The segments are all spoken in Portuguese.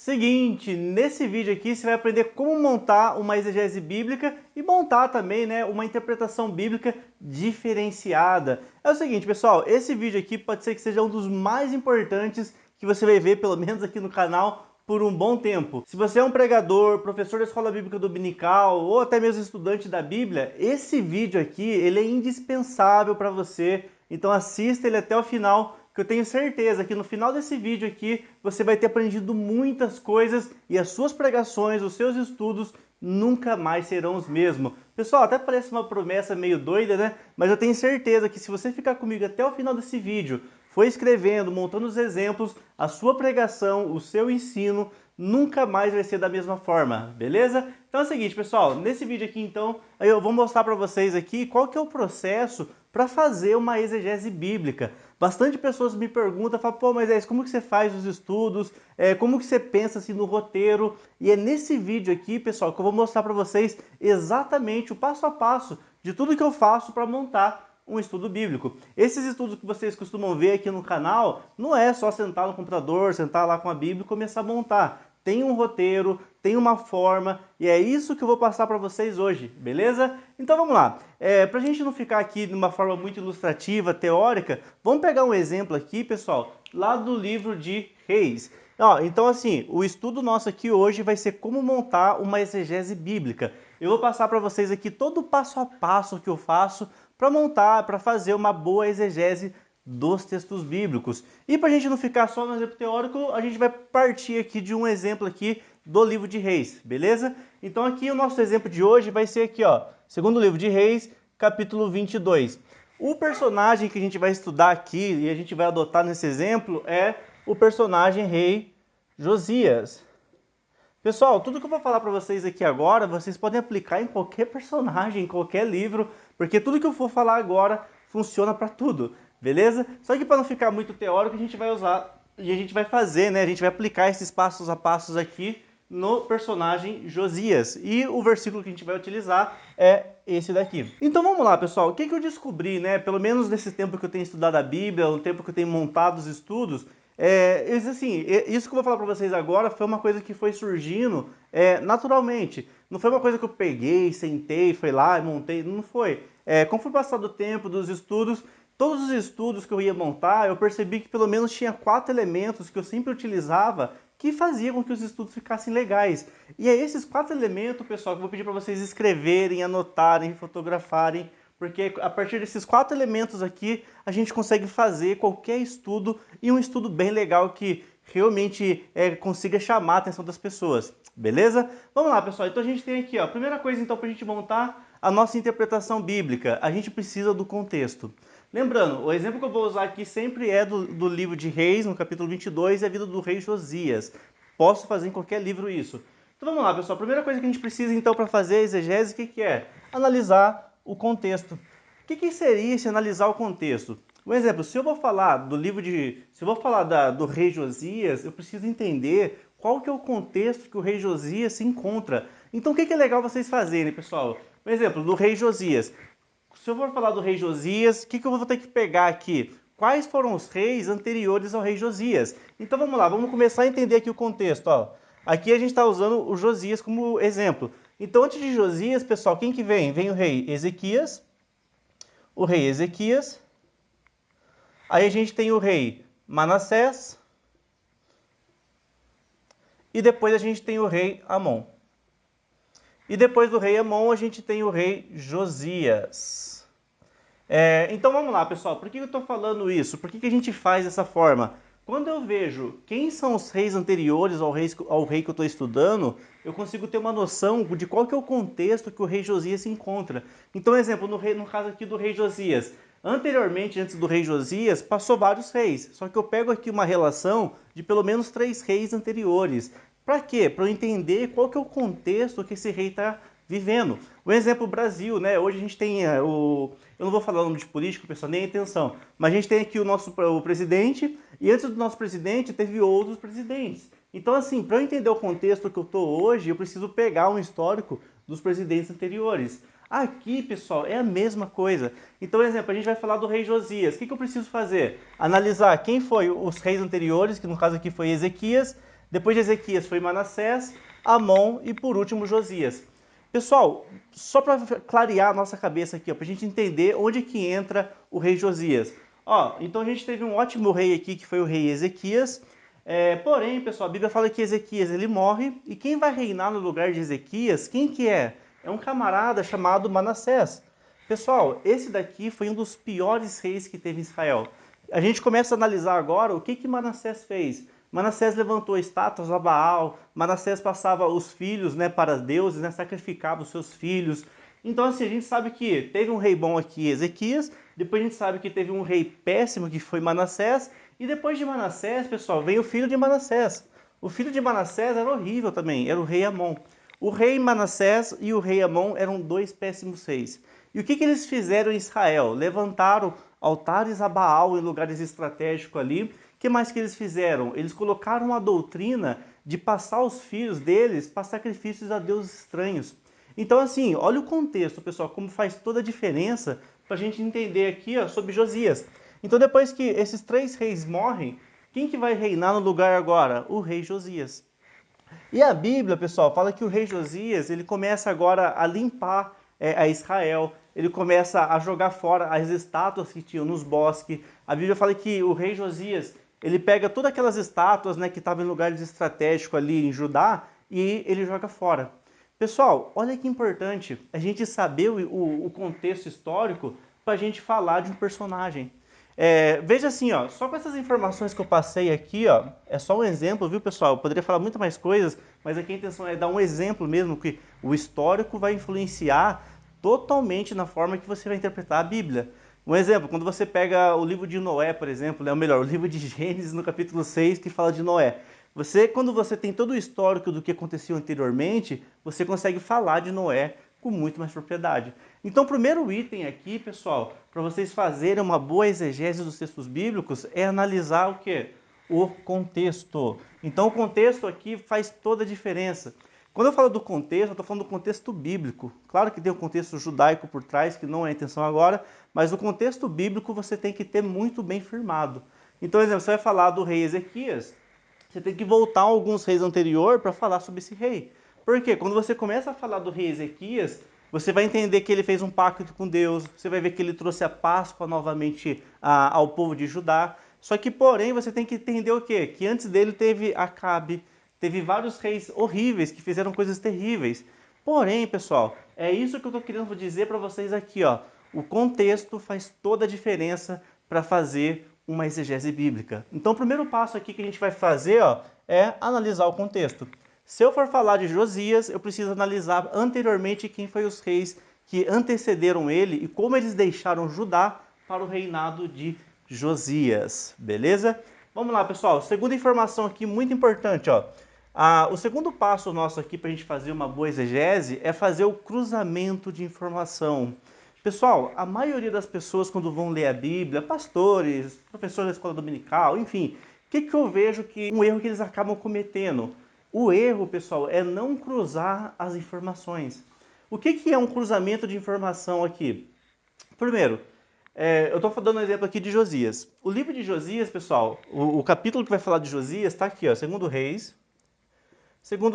Seguinte, nesse vídeo aqui você vai aprender como montar uma exegese bíblica e montar também, uma interpretação bíblica diferenciada. É o seguinte, pessoal, esse vídeo aqui pode ser que seja um dos mais importantes que você vai ver, pelo menos aqui no canal, por um bom tempo. Se você é um pregador, professor da escola bíblica dominical ou até mesmo estudante da Bíblia, esse vídeo aqui ele é indispensável para você. Então assista ele até o final, que eu tenho certeza que no final desse vídeo aqui você vai ter aprendido muitas coisas e as suas pregações, os seus estudos nunca mais serão os mesmos. Pessoal, até parece uma promessa meio doida, né? Mas eu tenho certeza que se você ficar comigo até o final desse vídeo, for escrevendo, montando os exemplos, a sua pregação, o seu ensino, nunca mais vai ser da mesma forma, beleza? Então é o seguinte, pessoal, nesse vídeo aqui então, eu vou mostrar para vocês aqui qual que é o processo para fazer uma exegese bíblica. Bastante pessoas me perguntam, falam, pô, mas como que você faz os estudos? Como que você pensa assim no roteiro? E é nesse vídeo aqui, pessoal, que eu vou mostrar para vocês exatamente o passo a passo de tudo que eu faço para montar um estudo bíblico. Esses estudos que vocês costumam ver aqui no canal, não é só sentar no computador, sentar lá com a Bíblia e começar a montar. Tem um roteiro, tem uma forma, e é isso que eu vou passar para vocês hoje, beleza? Então vamos lá. Para a gente não ficar aqui de uma forma muito ilustrativa, teórica, vamos pegar um exemplo aqui, pessoal, lá do livro de Reis. Então assim, o estudo nosso aqui hoje vai ser como montar uma exegese bíblica. Eu vou passar para vocês aqui todo o passo a passo que eu faço para montar, para fazer uma boa exegese dos textos bíblicos. E para a gente não ficar só no exemplo teórico, a gente vai partir aqui de um exemplo aqui do livro de Reis, beleza? Então aqui o nosso exemplo de hoje vai ser aqui, ó, segundo livro de Reis, capítulo 22. O personagem que a gente vai estudar aqui e a gente vai adotar nesse exemplo é o personagem rei Josias. Pessoal, tudo que eu vou falar para vocês aqui agora, vocês podem aplicar em qualquer personagem, em qualquer livro, porque tudo que eu for falar agora funciona para tudo, beleza? Só que para não ficar muito teórico, a gente vai usar e a gente vai fazer, né? A gente vai aplicar esses passos a passos aqui no personagem Josias. E o versículo que a gente vai utilizar é esse daqui. Então vamos lá, pessoal. O que eu descobri, né? Pelo menos nesse tempo que eu tenho estudado a Bíblia, o tempo que eu tenho montado os estudos, isso que eu vou falar para vocês agora foi uma coisa que foi surgindo naturalmente. Não foi uma coisa que eu peguei, sentei, fui lá e montei, não foi. Conforme o passar do tempo, dos estudos, todos os estudos que eu ia montar, eu percebi que pelo menos tinha 4 elementos que eu sempre utilizava que faziam com que os estudos ficassem legais. E é esses 4 elementos, pessoal, que eu vou pedir para vocês escreverem, anotarem, fotografarem, porque a partir desses 4 elementos aqui, a gente consegue fazer qualquer estudo e um estudo bem legal que realmente consiga chamar a atenção das pessoas, beleza? Vamos lá, pessoal, então a gente tem aqui, ó, a primeira coisa então para a gente montar a nossa interpretação bíblica, a gente precisa do contexto. Lembrando, o exemplo que eu vou usar aqui sempre é do livro de Reis, no capítulo 22, e a vida do rei Josias. Posso fazer em qualquer livro isso. Então vamos lá, pessoal, a primeira coisa que a gente precisa então para fazer a exegese, o que é? Analisar o contexto. O que seria se analisar o contexto? Um exemplo, se eu vou falar do livro de... Se eu vou falar do rei Josias, eu preciso entender qual que é o contexto que o rei Josias se encontra. Então o que é legal vocês fazerem, pessoal? Um exemplo, do rei Josias. Se eu for falar do rei Josias, o que eu vou ter que pegar aqui? Quais foram os reis anteriores ao rei Josias? Então vamos lá, vamos começar a entender aqui o contexto. Ó. Aqui a gente está usando o Josias como exemplo. Então antes de Josias, pessoal, quem que vem? Vem o rei Ezequias. O rei Ezequias. Aí a gente tem o rei Manassés. E depois a gente tem o rei Amon. E depois do rei Amon a gente tem o rei Josias. Então vamos lá, pessoal. Por que eu estou falando isso? Por que a gente faz dessa forma? Quando eu vejo quem são os reis anteriores ao rei que eu estou estudando, eu consigo ter uma noção de qual que é o contexto que o rei Josias se encontra. Então, exemplo, no caso aqui do rei Josias. Anteriormente, antes do rei Josias, passou vários reis. Só que eu pego aqui uma relação de pelo menos 3 reis anteriores. Para quê? Para eu entender qual que é o contexto que esse rei está vivendo. Um exemplo, o Brasil, né? Hoje a gente tem eu não vou falar o nome de político, pessoal, nem a intenção, mas a gente tem aqui o presidente, e antes do nosso presidente teve outros presidentes. Então, assim, para eu entender o contexto que eu estou hoje, eu preciso pegar um histórico dos presidentes anteriores. Aqui, pessoal, é a mesma coisa. Então, exemplo, a gente vai falar do rei Josias. O que eu preciso fazer? Analisar quem foi os reis anteriores, que no caso aqui foi Ezequias, Depois de Ezequias foi Manassés, Amon e por último Josias. Pessoal, só para clarear a nossa cabeça aqui, para a gente entender onde que entra o rei Josias. Ó, então a gente teve um ótimo rei aqui, que foi o rei Ezequias. Porém, pessoal, a Bíblia fala que Ezequias ele morre, e quem vai reinar no lugar de Ezequias, quem que é? É um camarada chamado Manassés. Pessoal, esse daqui foi um dos piores reis que teve em Israel. A gente começa a analisar agora o que que Manassés fez. Manassés levantou estátuas a Baal, Manassés passava os filhos, né, para deuses, né, sacrificava os seus filhos. Então, assim, a gente sabe que teve um rei bom aqui, Ezequias, depois a gente sabe que teve um rei péssimo, que foi Manassés, e depois de Manassés, pessoal, veio o filho de Manassés. O filho de Manassés era horrível também, era o rei Amon. O rei Manassés e o rei Amon eram dois péssimos reis. E o que que eles fizeram em Israel? Levantaram altares a Baal em lugares estratégicos ali. O que mais que eles fizeram? Eles colocaram a doutrina de passar os filhos deles para sacrifícios a deuses estranhos. Então, assim, olha o contexto, pessoal, como faz toda a diferença para a gente entender aqui, ó, sobre Josias. Então, depois que esses três reis morrem, quem que vai reinar no lugar agora? O rei Josias. E a Bíblia, pessoal, fala que o rei Josias, ele começa agora a limpar a Israel, ele começa a jogar fora as estátuas que tinham nos bosques. A Bíblia fala que o rei Josias, ele pega todas aquelas estátuas, né, que estavam em lugares estratégicos ali em Judá e ele joga fora. Pessoal, olha que importante a gente saber o contexto histórico para a gente falar de um personagem. Veja assim, ó, só com essas informações que eu passei aqui, ó, é só um exemplo, viu, pessoal? Eu poderia falar muito mais coisas, mas aqui a intenção é dar um exemplo mesmo, que o histórico vai influenciar totalmente na forma que você vai interpretar a Bíblia. Um exemplo, quando você pega o livro de Noé, por exemplo, né, ou melhor, o livro de Gênesis no capítulo 6, que fala de Noé. Quando você tem todo o histórico do que aconteceu anteriormente, você consegue falar de Noé com muito mais propriedade. Então, o primeiro item aqui, pessoal, para vocês fazerem uma boa exegese dos textos bíblicos, é analisar o quê? O contexto. Então, o contexto aqui faz toda a diferença. Quando eu falo do contexto, eu estou falando do contexto bíblico. Claro que tem o contexto judaico por trás, que não é a intenção agora, mas o contexto bíblico você tem que ter muito bem firmado. Então, por exemplo, você vai falar do rei Ezequias, você tem que voltar a alguns reis anteriores para falar sobre esse rei. Por quê? Quando você começa a falar do rei Ezequias, você vai entender que ele fez um pacto com Deus, você vai ver que ele trouxe a Páscoa novamente ao povo de Judá. Só que, porém, você tem que entender o quê? Que antes dele teve Acabe, teve vários reis horríveis que fizeram coisas terríveis. Porém, pessoal, é isso que eu estou querendo dizer para vocês aqui, ó. O contexto faz toda a diferença para fazer uma exegese bíblica. Então, o primeiro passo aqui que a gente vai fazer, ó, é analisar o contexto. Se eu for falar de Josias, eu preciso analisar anteriormente quem foi os reis que antecederam ele e como eles deixaram Judá para o reinado de Josias, beleza? Vamos lá, pessoal. Segunda informação aqui muito importante, ó. O segundo passo nosso aqui para a gente fazer uma boa exegese é fazer o cruzamento de informação. Pessoal, a maioria das pessoas quando vão ler a Bíblia, pastores, professores da escola dominical, enfim, o que eu vejo que um erro que eles acabam cometendo? O erro, pessoal, é não cruzar as informações. O que é um cruzamento de informação aqui? Primeiro, eu estou dando um exemplo aqui de Josias. O livro de Josias, pessoal, o capítulo que vai falar de Josias está aqui, ó, Segundo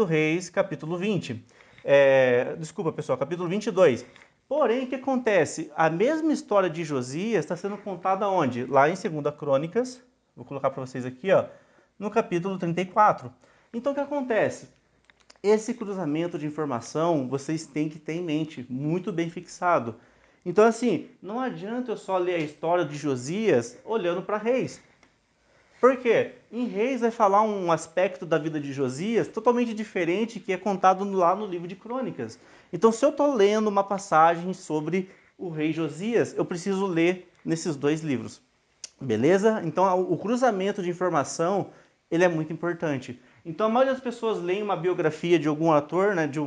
Reis, capítulo 20. Desculpa, pessoal, capítulo 22. Porém, o que acontece? A mesma história de Josias está sendo contada onde? Lá em 2 Crônicas, vou colocar para vocês aqui, ó, no capítulo 34. Então, o que acontece? Esse cruzamento de informação vocês têm que ter em mente, muito bem fixado. Então, assim, não adianta eu só ler a história de Josias olhando para Reis. Por quê? Em Reis vai falar um aspecto da vida de Josias totalmente diferente que é contado lá no livro de Crônicas. Então, se eu estou lendo uma passagem sobre o rei Josias, eu preciso ler nesses dois livros. Beleza? Então, o cruzamento de informação ele é muito importante. Então, a maioria das pessoas leem uma biografia de algum ator, né, de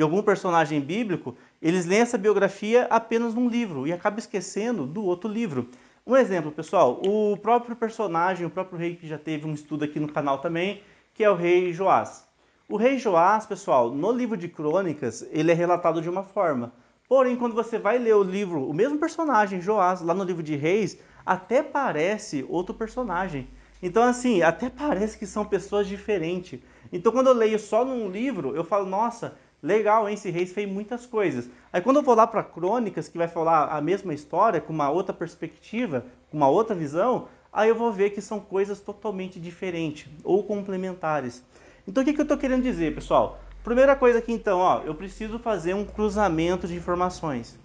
algum personagem bíblico, eles leem essa biografia apenas num livro e acabam esquecendo do outro livro. Um exemplo, pessoal, o próprio personagem, o próprio rei que já teve um estudo aqui no canal também, que é o rei Joás. O rei Joás, pessoal, no livro de Crônicas, ele é relatado de uma forma. Porém, quando você vai ler o livro, o mesmo personagem, Joás, lá no livro de Reis, até parece outro personagem. Então, assim, até parece que são pessoas diferentes. Então, quando eu leio só num livro, eu falo, nossa, legal, hein, esse Reis fez muitas coisas. Aí, quando eu vou lá para Crônicas, que vai falar a mesma história, com uma outra perspectiva, com uma outra visão, aí eu vou ver que são coisas totalmente diferentes ou complementares. Então, o que eu estou querendo dizer, pessoal? Primeira coisa aqui, então, ó, eu preciso fazer um cruzamento de informações.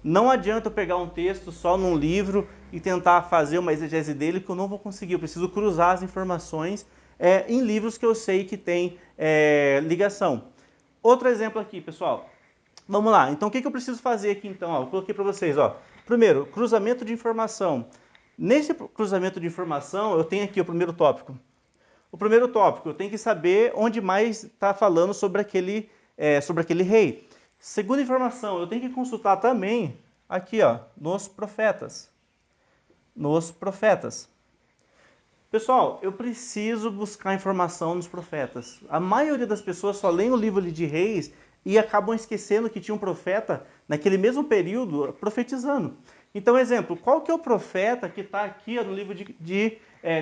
Não adianta eu pegar um texto só num livro e tentar fazer uma exegese dele, que eu não vou conseguir. Eu preciso cruzar as informações em livros que eu sei que tem ligação. Outro exemplo aqui, pessoal. Vamos lá. Então, o que eu preciso fazer aqui, então? Ó, eu coloquei para vocês. Ó. Primeiro, cruzamento de informação. Nesse cruzamento de informação, eu tenho aqui o primeiro tópico. O primeiro tópico, eu tenho que saber onde mais está falando sobre aquele rei. Segunda informação, eu tenho que consultar também aqui, ó, nos profetas. Nos profetas. Pessoal, eu preciso buscar informação nos profetas. A maioria das pessoas só lê o livro de Reis e acabam esquecendo que tinha um profeta naquele mesmo período profetizando. Então, exemplo, qual que é o profeta que está aqui ó, no livro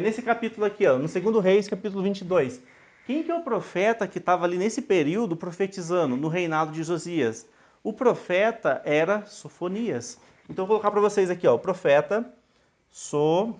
nesse capítulo aqui, ó, no 2 Reis, capítulo 22? Quem que é o profeta que estava ali nesse período profetizando no reinado de Josias? O profeta era Sofonias. Então, eu vou colocar para vocês aqui, ó, o profeta Sofonias.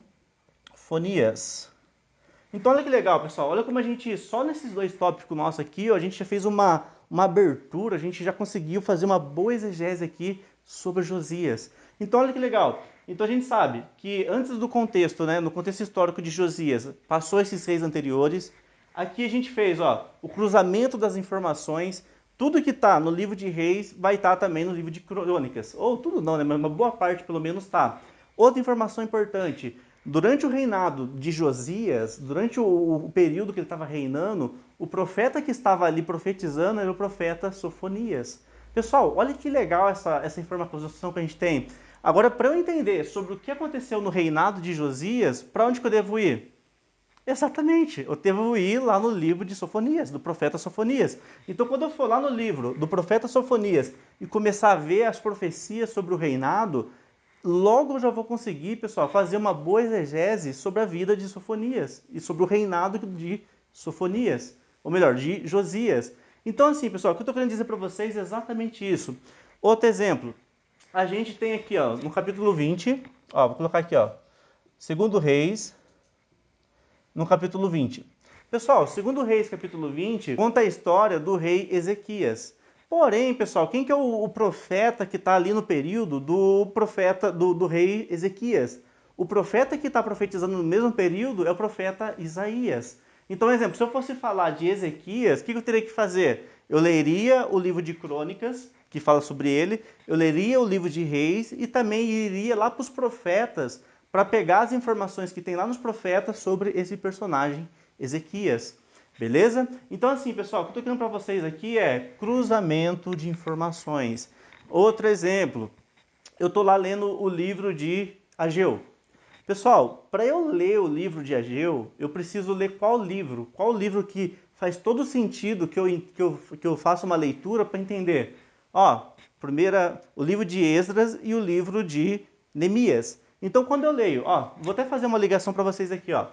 Então, olha que legal, pessoal. Olha como a gente, só nesses dois tópicos nossos aqui, ó, a gente já fez uma abertura, a gente já conseguiu fazer uma boa exegese aqui sobre Josias. Então, olha que legal. Então, a gente sabe que antes do contexto, né, no contexto histórico de Josias, passou esses reis anteriores. Aqui a gente fez ó, o cruzamento das informações. Tudo que está no livro de Reis vai estar também no livro de Crônicas. Ou tudo não, né? Mas uma boa parte pelo menos está. Outra informação importante. Durante o reinado de Josias, durante o período que ele estava reinando, o profeta que estava ali profetizando era o profeta Sofonias. Pessoal, olha que legal essa informação que a gente tem. Agora, para eu entender sobre o que aconteceu no reinado de Josias, para onde que eu devo ir? Exatamente, eu devo ir lá no livro de Sofonias, do profeta Sofonias. Então, quando eu for lá no livro do profeta Sofonias e começar a ver as profecias sobre o reinado, logo eu já vou conseguir, pessoal, fazer uma boa exegese sobre a vida de Sofonias e sobre o reinado de Sofonias, ou melhor, de Josias. Então, assim, pessoal, o que eu estou querendo dizer para vocês é exatamente isso. Outro exemplo, a gente tem aqui, ó, no capítulo 20, ó, vou colocar aqui, ó, 2 Reis, no capítulo 20. Pessoal, 2 Reis, capítulo 20, conta a história do rei Ezequias. Porém, pessoal, quem que é o profeta que está ali no período do profeta do rei Ezequias? O profeta que está profetizando no mesmo período é o profeta Isaías. Então, exemplo, se eu fosse falar de Ezequias, o que eu teria que fazer? Eu leria o livro de Crônicas, que fala sobre ele, eu leria o livro de Reis e também iria lá para os profetas para pegar as informações que tem lá nos profetas sobre esse personagem Ezequias. Beleza? Então, assim, pessoal, o que eu estou querendo para vocês aqui é cruzamento de informações. Outro exemplo, eu estou lá lendo o livro de Ageu. Pessoal, para eu ler o livro de Ageu, eu preciso ler qual livro? Qual livro que faz todo sentido que eu faça uma leitura para entender? Ó, o livro de Esdras e o livro de Neemias. Então, quando eu leio, ó, vou até fazer uma ligação para vocês aqui, ó.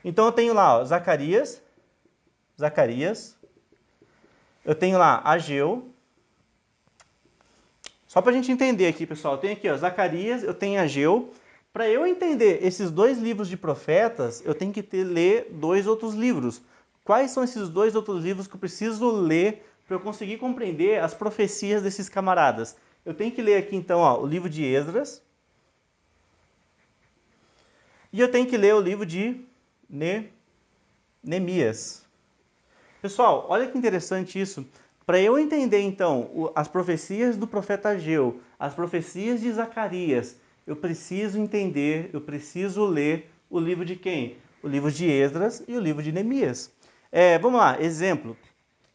Então, eu tenho lá, ó, Zacarias, eu tenho lá Ageu. Só para a gente entender aqui, pessoal, eu tenho aqui, ó, Zacarias, eu tenho Ageu. Para eu entender esses dois livros de profetas, eu tenho que ler dois outros livros. Quais são esses dois outros livros que eu preciso ler para eu conseguir compreender as profecias desses camaradas? Eu tenho que ler aqui, então, ó, o livro de Esdras. E eu tenho que ler o livro de Neemias. Pessoal, olha que interessante isso. Para eu entender, então, as profecias do profeta Ageu, as profecias de Zacarias, eu preciso entender, eu preciso ler o livro de quem? O livro de Esdras e o livro de Neemias. Vamos lá, exemplo.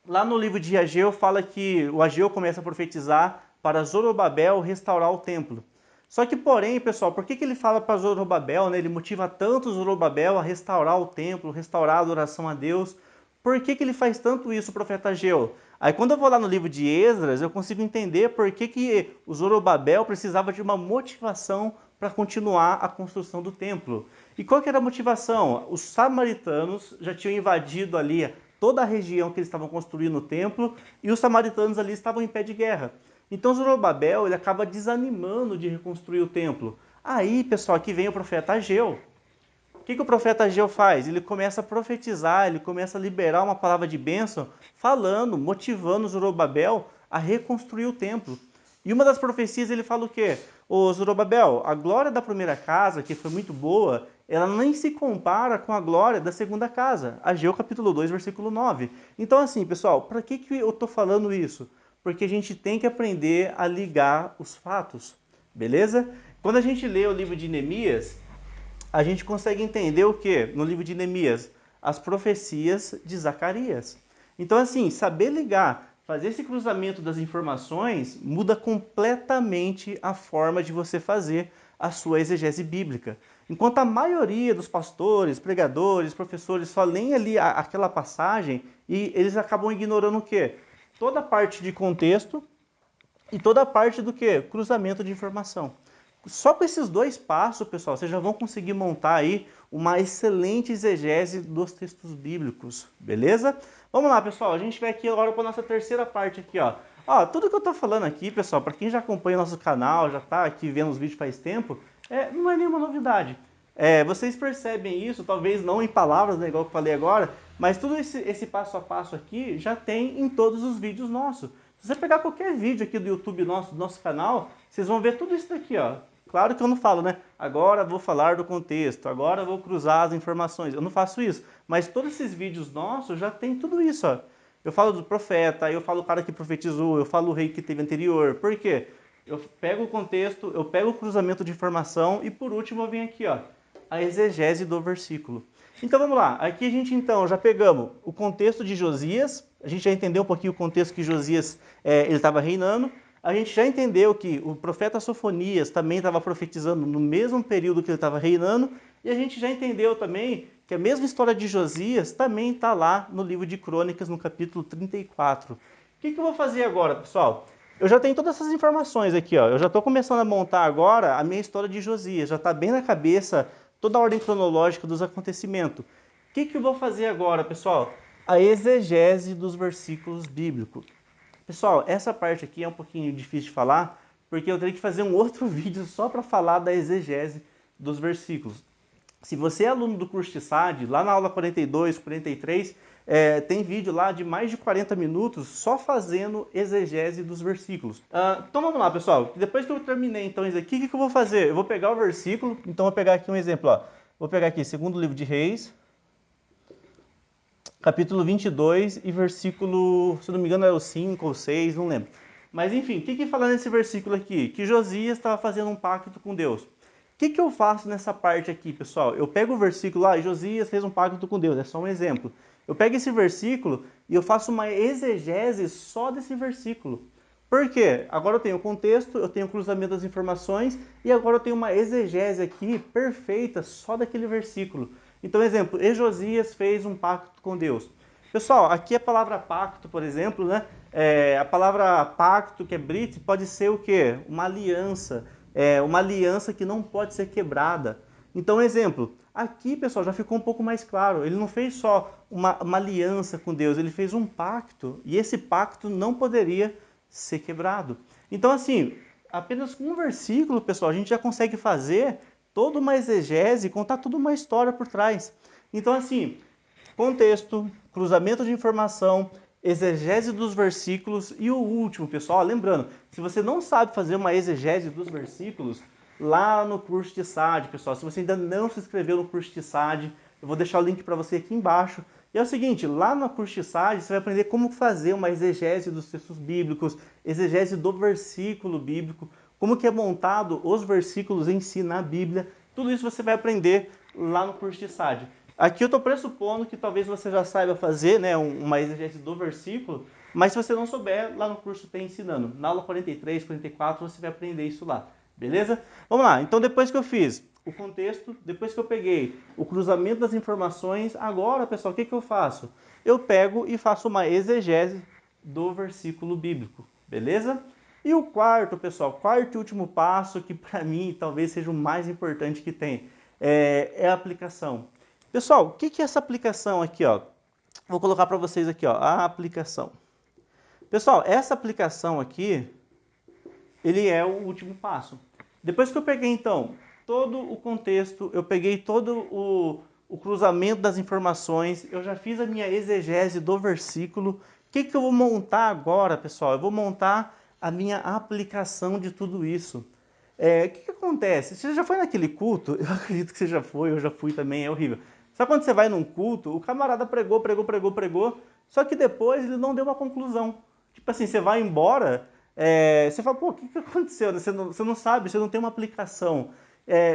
Lá no livro de Ageu fala que o Ageu começa a profetizar para Zorobabel restaurar o templo. Só que, porém, pessoal, por que ele fala para Zorobabel, né? Ele motiva tanto Zorobabel a restaurar o templo, restaurar a adoração a Deus. Por que ele faz tanto isso, o profeta Ageu? Aí quando eu vou lá no livro de Esdras, eu consigo entender por que o Zorobabel precisava de uma motivação para continuar a construção do templo. E qual que era a motivação? Os samaritanos já tinham invadido ali toda a região que eles estavam construindo o templo, e os samaritanos ali estavam em pé de guerra. Então Zorobabel, ele acaba desanimando de reconstruir o templo. Aí, pessoal, aqui vem o profeta Ageu. O que o profeta Ageu faz? Ele começa a profetizar, ele começa a liberar uma palavra de bênção, falando, motivando Zorobabel a reconstruir o templo. E uma das profecias ele fala o quê? Ô Zorobabel, a glória da primeira casa, que foi muito boa, ela nem se compara com a glória da segunda casa. Ageu capítulo 2, versículo 9. Então assim, pessoal, para que eu estou falando isso? Porque a gente tem que aprender a ligar os fatos, beleza? Quando a gente lê o livro de Neemias, a gente consegue entender o que no livro de Neemias? As profecias de Zacarias. Então, assim, saber ligar, fazer esse cruzamento das informações muda completamente a forma de você fazer a sua exegese bíblica. Enquanto a maioria dos pastores, pregadores, professores só leem ali aquela passagem e eles acabam ignorando o quê? Toda a parte de contexto e toda a parte do quê? Cruzamento de informação. Só com esses dois passos, pessoal, vocês já vão conseguir montar aí uma excelente exegese dos textos bíblicos, beleza? Vamos lá, pessoal, a gente vai aqui agora para a nossa terceira parte aqui, ó. Ó, tudo que eu tô falando aqui, pessoal, para quem já acompanha o nosso canal, já tá aqui vendo os vídeos faz tempo, não é nenhuma novidade. Vocês percebem isso, talvez não em palavras, né, igual eu falei agora, mas tudo esse passo a passo aqui já tem em todos os vídeos nossos. Se você pegar qualquer vídeo aqui do YouTube do nosso canal, vocês vão ver tudo isso daqui, ó. Claro que eu não falo, né? Agora vou falar do contexto, agora vou cruzar as informações. Eu não faço isso. Mas todos esses vídeos nossos já tem tudo isso, ó. Eu falo do profeta, eu falo o cara que profetizou, eu falo o rei que teve anterior. Por quê? Eu pego o contexto, eu pego o cruzamento de informação e por último eu venho aqui, ó, a exegese do versículo. Então vamos lá, aqui a gente então já pegamos o contexto de Josias, a gente já entendeu um pouquinho o contexto que Josias ele estava reinando, a gente já entendeu que o profeta Sofonias também estava profetizando no mesmo período que ele estava reinando, e a gente já entendeu também que a mesma história de Josias também está lá no livro de Crônicas, no capítulo 34. O que eu vou fazer agora, pessoal? Eu já tenho todas essas informações aqui, ó. Eu já estou começando a montar agora a minha história de Josias, já está bem na cabeça toda a ordem cronológica dos acontecimentos. O que eu vou fazer agora, pessoal? A exegese dos versículos bíblicos. Pessoal, essa parte aqui é um pouquinho difícil de falar, porque eu teria que fazer um outro vídeo só para falar da exegese dos versículos. Se você é aluno do curso de SAD, lá na aula 42, 43, tem vídeo lá de mais de 40 minutos só fazendo exegese dos versículos. Então vamos lá, pessoal. Depois que eu terminei então isso aqui, o que eu vou fazer? Eu vou pegar o versículo, então vou pegar aqui um exemplo, ó. Vou pegar aqui, segundo livro de Reis, capítulo 22 e versículo, se não me engano, é o 5 ou 6, não lembro. Mas enfim, o que fala nesse versículo aqui? Que Josias estava fazendo um pacto com Deus. O que eu faço nessa parte aqui, pessoal? Eu pego o versículo lá, e Josias fez um pacto com Deus, é só um exemplo. Eu pego esse versículo e eu faço uma exegese só desse versículo. Por quê? Agora eu tenho o contexto, eu tenho o cruzamento das informações e agora eu tenho uma exegese aqui perfeita só daquele versículo. Então, exemplo, e Josias fez um pacto com Deus. Pessoal, aqui a palavra pacto, por exemplo, né? A palavra pacto, que é brit, pode ser o quê? Uma aliança. Uma aliança que não pode ser quebrada. Então, exemplo, aqui, pessoal, já ficou um pouco mais claro. Ele não fez só uma aliança com Deus, ele fez um pacto. E esse pacto não poderia ser quebrado. Então, assim, apenas com um versículo, pessoal, a gente já consegue fazer toda uma exegese, contar toda uma história por trás. Então, assim, contexto, cruzamento de informação, exegese dos versículos e o último, pessoal, lembrando, se você não sabe fazer uma exegese dos versículos, lá no curso de SAD, pessoal, se você ainda não se inscreveu no curso de SAD, eu vou deixar o link para você aqui embaixo. E é o seguinte, lá no curso de SAD, você vai aprender como fazer uma exegese dos textos bíblicos, exegese do versículo bíblico, como que é montado os versículos em si na Bíblia. Tudo isso você vai aprender lá no curso de SAD. Aqui eu estou pressupondo que talvez você já saiba fazer, né, uma exegese do versículo, mas se você não souber, lá no curso tem ensinando. Na aula 43, 44, você vai aprender isso lá, beleza? Vamos lá, então depois que eu fiz o contexto, depois que eu peguei o cruzamento das informações, agora, pessoal, o que eu faço? Eu pego e faço uma exegese do versículo bíblico, beleza? E o quarto, pessoal, quarto e último passo, que para mim talvez seja o mais importante que tem, é a aplicação. Pessoal, o que é essa aplicação aqui, ó? Vou colocar para vocês aqui, ó, a aplicação. Pessoal, essa aplicação aqui, ele é o último passo. Depois que eu peguei, então, todo o contexto, eu peguei todo o cruzamento das informações, eu já fiz a minha exegese do versículo. O que eu vou montar agora, pessoal? Eu vou montar a minha aplicação de tudo isso. O que acontece? Você já foi naquele culto? Eu acredito que você já foi, eu já fui também, é horrível. Só quando você vai num culto, o camarada pregou, só que depois ele não deu uma conclusão. Tipo assim, você vai embora, você fala, pô, o que aconteceu? Você não sabe, você não tem uma aplicação.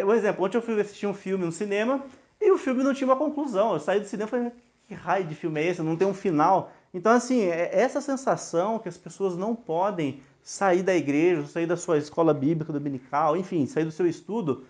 Um exemplo, ontem eu fui assistir um filme no cinema e o filme não tinha uma conclusão. Eu saí do cinema e falei, que raio de filme é esse? Não tem um final. Então, assim, essa sensação que as pessoas não podem sair da igreja, sair da sua escola bíblica dominical, enfim, sair do seu estudo,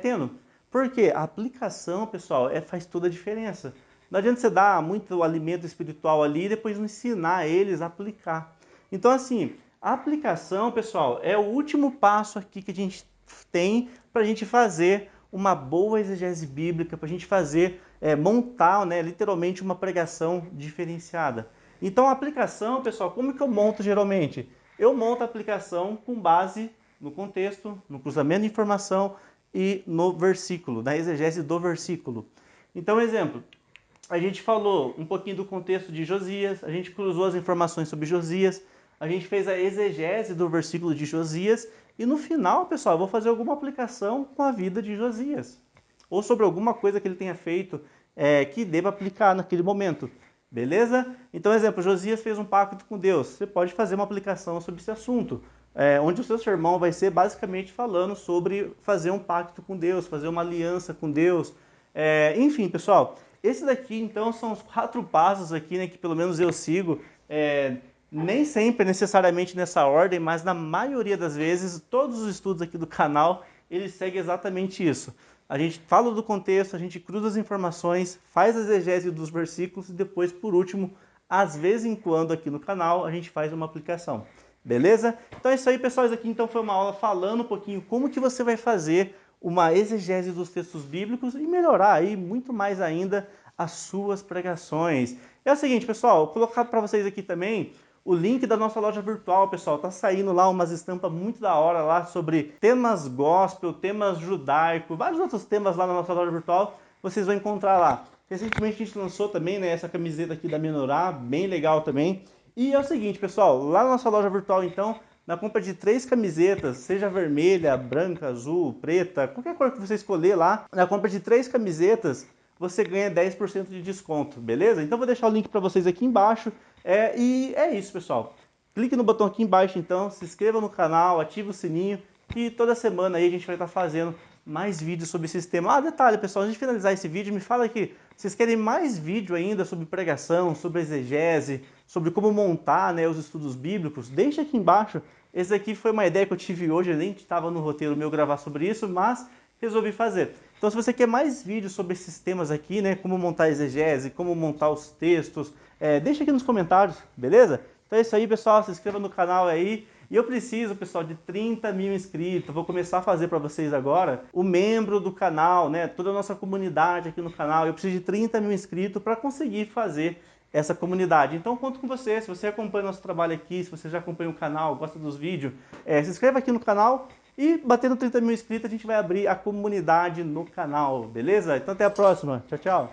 tendo. Porque a aplicação, pessoal, faz toda a diferença. Não adianta você dar muito alimento espiritual ali e depois não ensinar eles a aplicar. Então, assim, a aplicação, pessoal, é o último passo aqui que a gente tem para a gente fazer uma boa exegese bíblica, para a gente fazer, montar, né, literalmente uma pregação diferenciada. Então, a aplicação, pessoal, como que eu monto geralmente? Eu monto a aplicação com base no contexto, no cruzamento de informação e no versículo, na exegese do versículo. Então, exemplo, a gente falou um pouquinho do contexto de Josias, a gente cruzou as informações sobre Josias, a gente fez a exegese do versículo de Josias e no final, pessoal, eu vou fazer alguma aplicação com a vida de Josias ou sobre alguma coisa que ele tenha feito que deva aplicar naquele momento. Beleza? Então, exemplo, Josias fez um pacto com Deus. Você pode fazer uma aplicação sobre esse assunto, onde o seu sermão vai ser basicamente falando sobre fazer um pacto com Deus, fazer uma aliança com Deus. Enfim, pessoal, esse daqui, então, são os 4 passos aqui, né, que pelo menos eu sigo. Nem sempre necessariamente nessa ordem, mas na maioria das vezes, todos os estudos aqui do canal, eles seguem exatamente isso. A gente fala do contexto, a gente cruza as informações, faz a exegese dos versículos e depois, por último, às vezes em quando aqui no canal, a gente faz uma aplicação. Beleza? Então é isso aí, pessoal. Isso aqui então foi uma aula falando um pouquinho como que você vai fazer uma exegese dos textos bíblicos e melhorar aí muito mais ainda as suas pregações. É o seguinte, pessoal, vou colocar para vocês aqui também o link da nossa loja virtual, pessoal. Tá saindo lá umas estampas muito da hora lá sobre temas gospel, temas judaico, vários outros temas lá na nossa loja virtual, vocês vão encontrar lá. Recentemente a gente lançou também, né, essa camiseta aqui da Menorá, bem legal também. E é o seguinte, pessoal, lá na nossa loja virtual, então, na compra de 3 camisetas, seja vermelha, branca, azul, preta, qualquer cor que você escolher lá, na compra de 3 camisetas, você ganha 10% de desconto, beleza? Então vou deixar o link para vocês aqui embaixo. E é isso, pessoal. Clique no botão aqui embaixo, então, se inscreva no canal, ative o sininho, e toda semana aí a gente vai estar fazendo mais vídeos sobre esse tema. Ah, detalhe, pessoal, antes de finalizar esse vídeo, me fala aqui, vocês querem mais vídeo ainda sobre pregação, sobre exegese, sobre como montar, né, os estudos bíblicos? Deixa aqui embaixo. Esse aqui foi uma ideia que eu tive hoje, eu nem estava no roteiro meu gravar sobre isso, mas resolvi fazer. Então, se você quer mais vídeos sobre esses temas aqui, né, como montar exegese, como montar os textos, deixa aqui nos comentários, beleza? Então é isso aí, pessoal, se inscreva no canal aí. E eu preciso, pessoal, de 30 mil inscritos. Vou começar a fazer para vocês agora o membro do canal, né? Toda a nossa comunidade aqui no canal. Eu preciso de 30 mil inscritos para conseguir fazer essa comunidade. Então conto com você. Se você acompanha nosso trabalho aqui, se você já acompanha o canal, gosta dos vídeos, se inscreva aqui no canal. E batendo 30 mil inscritos, a gente vai abrir a comunidade no canal, beleza? Então até a próxima. Tchau, tchau.